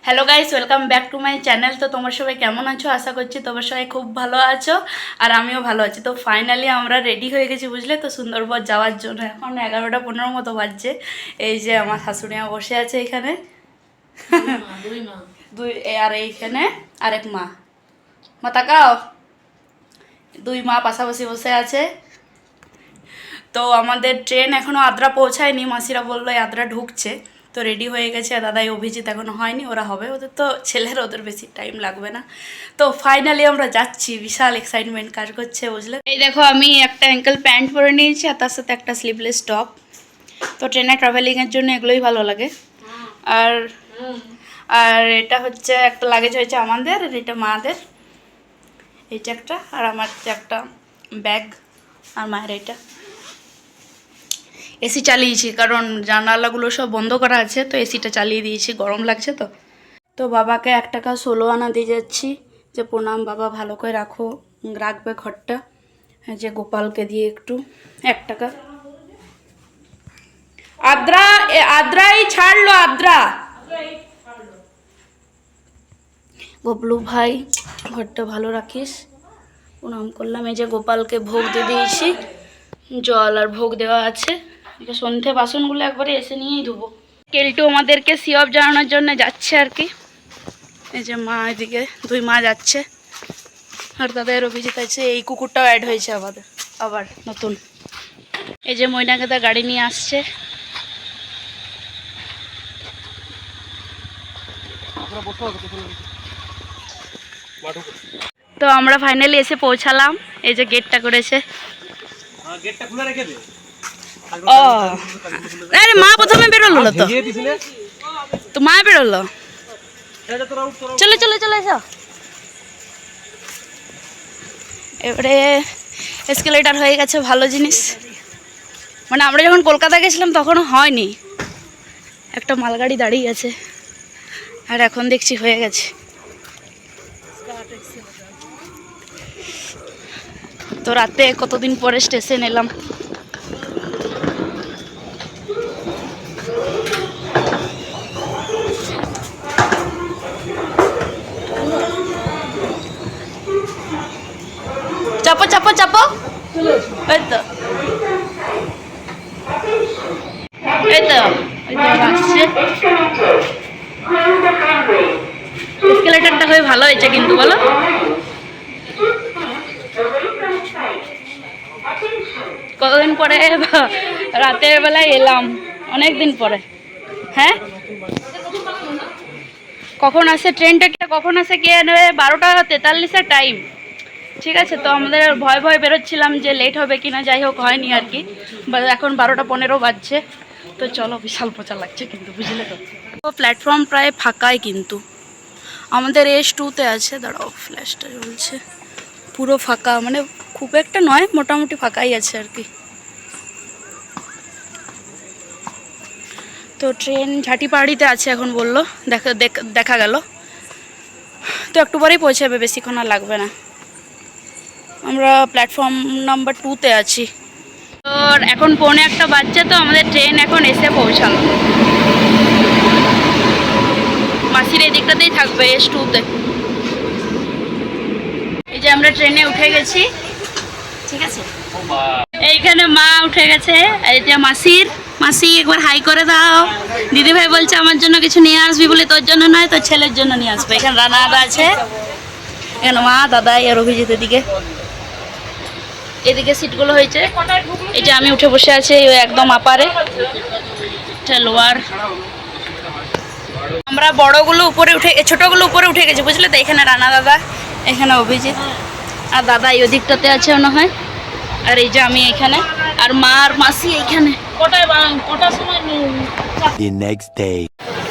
Hello guys, welcome back to my channel. তো তোমার সবাই কেমন আছো? আশা করছি তোমার সবাই খুব ভালো আছো আর আমিও ভালো আছি। তো ফাইনালি আমরা রেডি হয়ে গেছি, বুঝলে তো, সুন্দরবন যাওয়ার জন্য। এখন 11টা 15 মতো বাজছে। এই যে আমার শাশুড়িমা বসে আছে এখানে, দুই আর এইখানে আরেক মা। মা তাকাও, দুই মা পাশাপাশি বসে আছে। তো আমাদের ট্রেন এখনও আদ্রা পৌঁছায়নি, মাসিরা বললো আদ্রা ঢুকছে। তো রেডি হয়ে গেছে, আর দাদাই অভিজিৎ এখনও হয়নি, ওরা হবে। ওদের তো ছেলের, ওদের বেশি টাইম লাগবে না। তো ফাইনালি আমরা যাচ্ছি, বিশাল এক্সাইটমেন্ট কাজ করছে, বুঝলে। এই দেখো, আমি একটা অ্যাঙ্কেল প্যান্ট পরে নিয়েছি আর তার সাথে একটা স্লিভলেস টপ। তো ট্রেনে ট্রাভেলিংয়ের জন্য এগুলোই ভালো লাগে। আর আর এটা হচ্ছে একটা লাগেজ হয়েছে আমাদের, আর এটা মাদের, এইটা একটা, আর আমার একটা ব্যাগ, আর মায়ের এটা। এসি চালিয়েছি কারণ জানালাগুলো সব বন্ধ করা আছে, তো এসিটা চালিয়ে দিয়েছি, গরম লাগছে তো। তো বাবাকে 1 টাকা 16 আনা দিয়ে যাচ্ছি, যে প্রণাম বাবা, ভালো করে রাখবে ঘরটা। যে গোপালকে দিয়ে একটু 1 টাকা। আদ্রা, আদ্রাই ছাড়লো, আদ্রা। গবলু ভাই, ঘরটা ভালো রাখিস, প্রণাম করলাম। এই যে গোপালকে ভোগ দিয়ে দিয়েছি, জল আর ভোগ দেওয়া আছে। সন্ধে বাসনগুলো একবারে এসে নিয়েই ধুবো। কেলটু আমাদেরকে সিওপ জানানোর জন্য যাচ্ছে আর কি। এই যে মা, এদিকে দুই মা যাচ্ছে, আর তাদের অভিজিৎ আছে। এই কুকুরটাও অ্যাড হয়েছে আবার নতুন। এই যে ময়নাকেদা গাড়ি নিয়ে আসছে। তো আমরা ফাইনালি এসে পৌঁছালাম। এই যে গেটটা করেছে। ও আরে, মা প্রথমে বেরোলো তো, তো মা বেরোলো। চলে চলে চলে এসো। এবারে এসকেলেটার হয়ে গেছে, ভালো জিনিস। মানে আমরা যখন কলকাতা গেছিলাম তখনও হয়নি, একটা মালগাড়ি দাঁড়িয়ে আছে, আর এখন দেখছি হয়ে গেছে। তো রাতে কতদিন পরে স্টেশন এলাম। চাপো চাপো চাপো, এই তো এই তো আসছে। এসকেলেটারটা হয়ে ভালো হয়েছে কিন্তু, বলো। কতদিন পরে রাতের বেলায় এলাম, অনেক দিন পরে। হ্যাঁ, কখন আসে ট্রেনটা, কখন আসে কে নেবে? 12টা 43-এর টাইম। ঠিক আছে, তো আমাদের ভয় ভয় বেরোচ্ছিলাম যে লেট হবে কিনা, যাই হোক হয়নি আর কি। এখন 12টা 15 বাজছে। তো চলো, বিশাল পচা লাগছে কিন্তু, বুঝলে তো। প্ল্যাটফর্ম প্রায় ফাঁকাই কিন্তু। আমাদের S2-তে আছে, দাঁড়াও ফ্ল্যাশটা জ্বলছে। পুরো ফাঁকা, মানে খুব একটা নয়, মোটামুটি ফাঁকাই আছে আর কি। তো ট্রেন ঝাঁটিপাহাড়িতে আছে এখন বললো, দেখা গেল। তো একটু পরেই পৌঁছাবে, বেশিক্ষণ আর লাগবে না। আমরা প্ল্যাটফর্ম নাম্বার 2-তে আছি। তো এখন 1:45 বাজছে, তো আমাদের ট্রেন এখন এসে পৌঁছালো। মাসির এই দিকটাতেই থাকবে, S2-তে। এই যে আমরা ট্রেনে উঠে গেছি, ঠিক আছে। এইখানে মা উঠে গেছে, এই যে মাসি একবার হাই করে দাও। দিদি ভাই বলছে আমার জন্য কিছু নিয়ে আসবি বলে, তোর জন্য নয়, তোর ছেলের জন্য নিয়ে আসবে। এখানে রানা দাদা আছে, এখানে মা, দাদা আর অভিজিৎ এদিকে। এদিকে সিটগুলো হয়েছে। এই যে আমি উঠে বসে আছি একদম আপারে, লোয়ার। আমরা বড়গুলো উপরে উঠে, ছোটগুলো উপরে উঠে গেছি, বুঝলে তো। এখানে রানা দাদা, এখানে অভিজিৎ, আর দাদা এই ওদিকটাতে আছে মনে হয়। আর এই যে আমি এখানে, আর মা আর মাসি এইখানে। কটার সময়? The next day.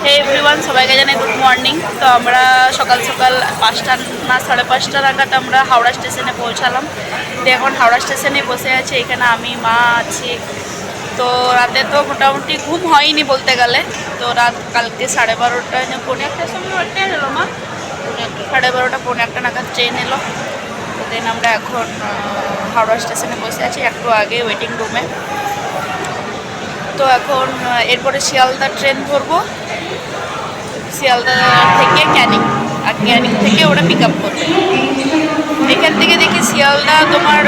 Hey everyone, সবাইকে জানাই গুড মর্নিং। তো আমরা সকাল সকাল 5টা না 5:30 নাগাদ আমরা হাওড়া স্টেশনে পৌঁছালাম। তো এখন হাওড়া স্টেশনে বসে আছি, এখানে আমি, মা আছি। তো রাতে তো মোটামুটি ঘুম হয়নি বলতে গেলে। তো রাত কালকে 12:30 পৌনে 1টার সময় ট্রেন এলো, মা 12:30 নাগাদ ট্রেন এলো। তো দেন আমরা এখন হাওড়া স্টেশনে বসে আছি, একটু আগে ওয়েটিং রুমে। তো এখন এরপরে শিয়ালদা ট্রেন ধরবো। শিয়ালদা থেকে ক্যানিং, আর ক্যানিং থেকে ওরা পিক আপ করবে। এখান থেকে দেখি শিয়ালদা তোমার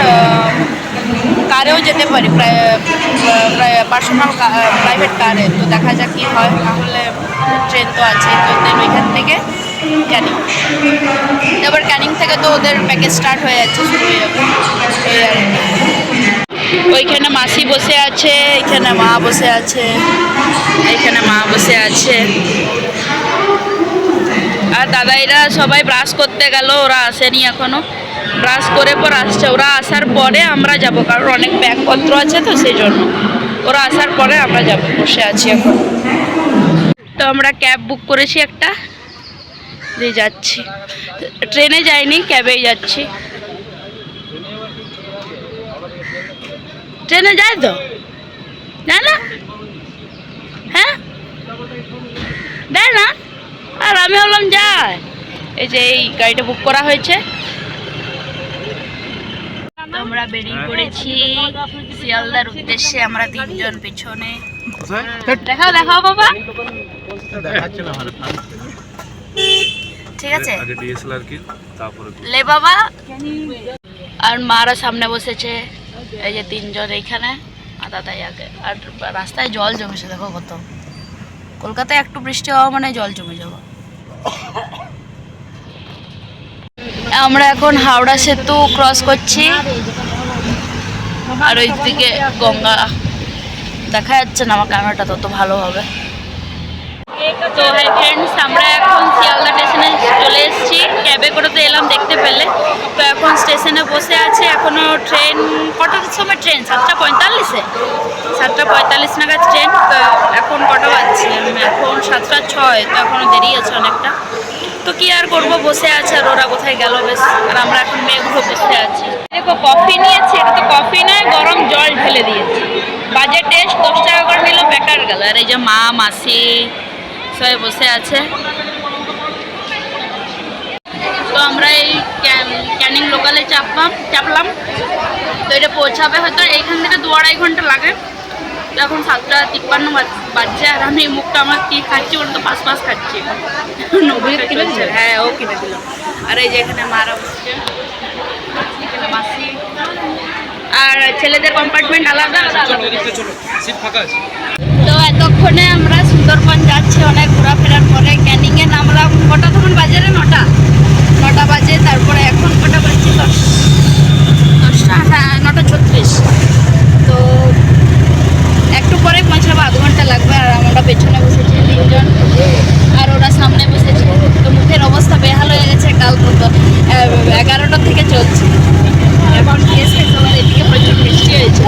কারেও যেতে পারি, প্রায় পার্সোনাল প্রাইভেট কারে। তো দেখা যাক কী হয়, তাহলে ট্রেন তো আছে। তো দেন ওইখান থেকে ক্যানিং, এবার ক্যানিং থেকে তো ওদের প্যাকেজ স্টার্ট হয়ে যাচ্ছে, শুরু হয়ে যাবে এই আর কি। ওইখানে মাসি বসে আছে, এখানে মা বসে আছে, এখানে মা বসে আছে। আর দাদাইরা সবাই ব্রাশ করতে গেল, ওরা আসেনি এখনো। ব্রাশ করে পর আসছে, ওরা আসার পরে আমরা যাব, কারণ অনেক ব্যাগপত্র আছে তো সেই জন্য। ওরা আসার পরে আমরা যাব, বসে আছি এখন। তো আমরা ক্যাব বুক করেছি একটা, দিয়ে যাচ্ছি। ট্রেনে যাইনি, ক্যাবেই যাচ্ছি। ট্রেনে যায় তো, যায় না? হ্যাঁ, দেয় না। আর আমি বললাম যায়। এই যে এই গাড়িটা বুক করা হয়েছে। আমরা বেরিয়ে পড়েছি শিয়ালদার উদ্দেশ্যে। আমরা তিনজন পিছনে। দেখাও দেখাও বাবা, ঠিক আছে লে বাবা। আর মারা সামনে বসেছে, এই যে তিনজন এইখানে, আর দাদাই আগে। আর রাস্তায় জল জমেছে, দেখো কত। কলকাতায় একটু বৃষ্টি হওয়া মানে জল জমে যাবো। আমরা এখন হাওড়া সেতু ক্রস করছি, আর ওই দিকে গঙ্গা দেখা যাচ্ছে না আমার ক্যামেরাটা তত ভালোভাবে। তো হাই ফ্রেন্ডস, আমরা এখন শিয়ালদা স্টেশনে চলে এসেছি। ক্যাবে করে তো এলাম দেখতে পেলে। তো এখন স্টেশনে বসে আছে। এখনও ট্রেন কটার সময় ট্রেন? 7:45-এ, 7:45 নাগাদ ট্রেন। তো এখন কটা বাজছে? এখন 7:06। তো এখনও দেরি আছে অনেকটা। তো কি আর করবো, বসে আছে। আর ওরা কোথায় গেল বেশ। আর আমরা এখন মেঘগুলো বসে আছি। দেখো কফি নিয়েছি, এটা তো কফি নয়, গরম জল ঢেলে দিয়েছি। বাজে টেস্ট, 10 টাকা করে নিল, বেকার গেল। আর এই যে মা মাসি সবাই বসে আছে। তো আমরা এই ক্যানিং লোকালে চাপলাম। তো এটা পৌঁছাবে হয়তো এইখান থেকে 2-2.5 ঘন্টা লাগে। তো এখন 7:53 বাজছে। আর আমি মুখটা আমার কি খাচ্ছি বলতো, পাশ খাচ্ছি। হ্যাঁ, ও কিনে দিল। আর এই যে এখানে মারা বসছে, এখানে মাসি। আর ছেলেদের কম্পার্টমেন্ট আলাদা। তো এতক্ষণে আমরা সুন্দরবন যাচ্ছি, অনেক ঘোরাফেরার পরে। ক্যানিংয়ে নামলাম। কটা তখন বাজে রে? 9টা বাজে। তারপরে এখন কটা বাজছে? 10টা, হ্যাঁ 9:36। তো একটু পরে পৌঁছাবো, আধ ঘন্টা লাগবে। আর আমরা পেছনে বসেছি তিনজন, আর ওরা সামনে বসেছে। তো মুখের অবস্থা বেহাল হয়ে গেছে, কাল তো 11টা থেকে চলছে। এখন গিয়েছে সবার। এদিকে প্রচুর বৃষ্টি হয়েছে,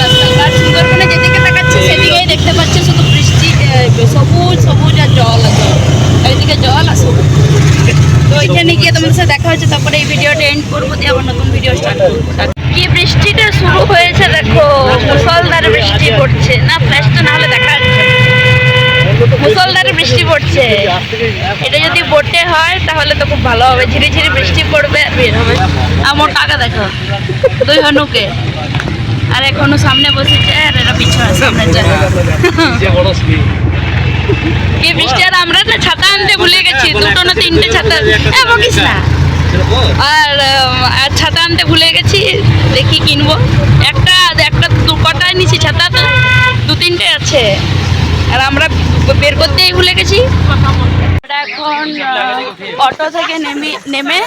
রাস্তাঘাট। সুন্দরবনে যেদিকে তাকাচ্ছি সেদিকেই দেখতে পাচ্ছি শুধু বৃষ্টি, সবুজ সবুজ আর জল আছে। এইদিকে জল আর সবুজ। তো ওইখানে গিয়ে তোমাদের সাথে দেখা হচ্ছে। তারপরে এই ভিডিওটা এন্ড করবো, দিয়ে আবার নতুন ভিডিও স্টার্ট করবো। কি বৃষ্টিটা শুরু হয়েছে দেখো, মুষলধারে বৃষ্টি পড়ছে। না ফ্ল্যাশ তো না হলে দেখা যাচ্ছে, মুষলধারে বৃষ্টি পড়ছে। এটা যদি বোটে হয় তাহলে তো খুব ভালো হবে। ঝিরি ঝিরি বৃষ্টি পড়বে, আর বের হবে। আমার টাকা দেখো, 2 হনুকে। আর এখনো সামনে বসেছে, আর এরা পিছনে সামনে যায়। কি বৃষ্টি! আর আমরা না ছাতা আনতে ভুলে গেছি, 2টো না 3টে ছাতা। বকিস না। আর ছাতা আনতে ভুলে গেছি, দেখি কিনবো। একটা কটায় নিছি ছাতা, তো 2-3টে আছে। আর আমরা বের করতেই ভুলে গেছি। আমরা এখন অটো থেকে নেমে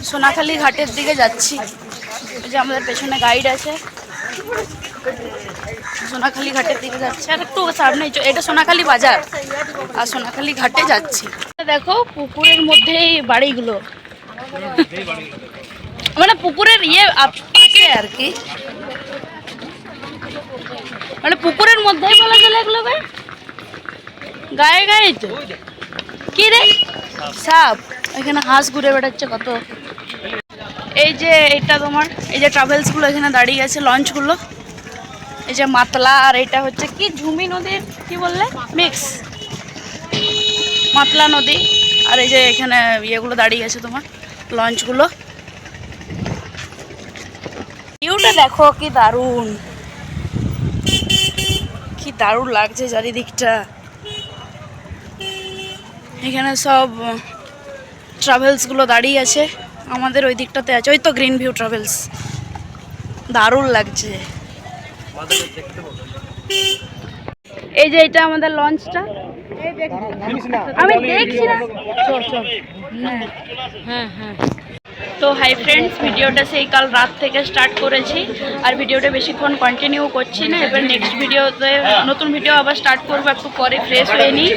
সোনাখালি ঘাটের দিকে যাচ্ছি। এই যে আমাদের পেছনে গাইড আছে, সোনাখালি ঘাটের দিকে যাচ্ছে। আর একটু সামনে এটা সোনাখালি বাজার, আর সোনাখালি ঘাটে যাচ্ছি। দেখো পুকুরের মধ্যেই বাড়িগুলো, মানে পুকুরের আছে আর কি, মানে পুকুরের মধ্যেই বলা চলে। এগুলো গায়ে গায়ে তো কি রে, সাপ। এখানে হাঁস ঘুরে বেড়াচ্ছে কত। এই যে এটা তোমার, এই যে ট্রাভেলসগুলো এখানে দাঁড়িয়ে আছে, লঞ্চগুলো। এই যে মাতলা, আর এটা হচ্ছে কি ঝুমি নদীর কি বললে, মিক্স মাতলা নদী। আর এই যে এখানে ইয়েগুলো দাঁড়িয়ে আছে তোমার, লঞ্চগুলো। ভিউটা দেখো কি দারুণ, কি দারুণ লাগছে চারিদিকটা। এখানে সব ট্রাভেলসগুলো দাঁড়িয়ে আছে, আমাদের ওই দিকটাতে আছে, ওই তো গ্রিন ভিউ ট্রাভেলস। দারুণ লাগছে। এই যে এটা আমাদের লঞ্চটা, আমি দেখছি না। হ্যাঁ হ্যাঁ। তো হাই ফ্রেন্ডস, ভিডিওটা সেই কাল রাত থেকে স্টার্ট করেছি, আর ভিডিওটা বেশিক্ষণ কন্টিনিউ করছি না। এবার নেক্সট ভিডিওতে নতুন ভিডিও আবার স্টার্ট করবো, একটু পরে ফ্রেশ হয়ে নিই,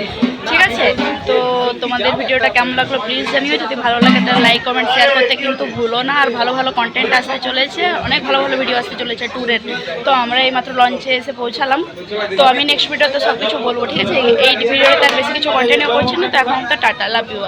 ঠিক আছে? তো তোমাদের ভিডিওটা কেমন লাগলো প্লিজ জানিও। যদি ভালো লাগে তাহলে লাইক কমেন্ট শেয়ার করতে কিন্তু ভুলো না। আর ভালো ভালো কন্টেন্ট আসতে চলেছে, অনেক ভালো ভালো ভিডিও আসতে চলেছে ট্যুরের। তো আমরা এইমাত্র লঞ্চে এসে পৌঁছালাম, তো আমি নেক্সট ভিডিওতে সব কিছু বলবো, ঠিক আছে? এই ভিডিওতে আর বেশি কিছু কন্টিনিউ করছি না, তো এখন তো টাটা, লাভ ইউ।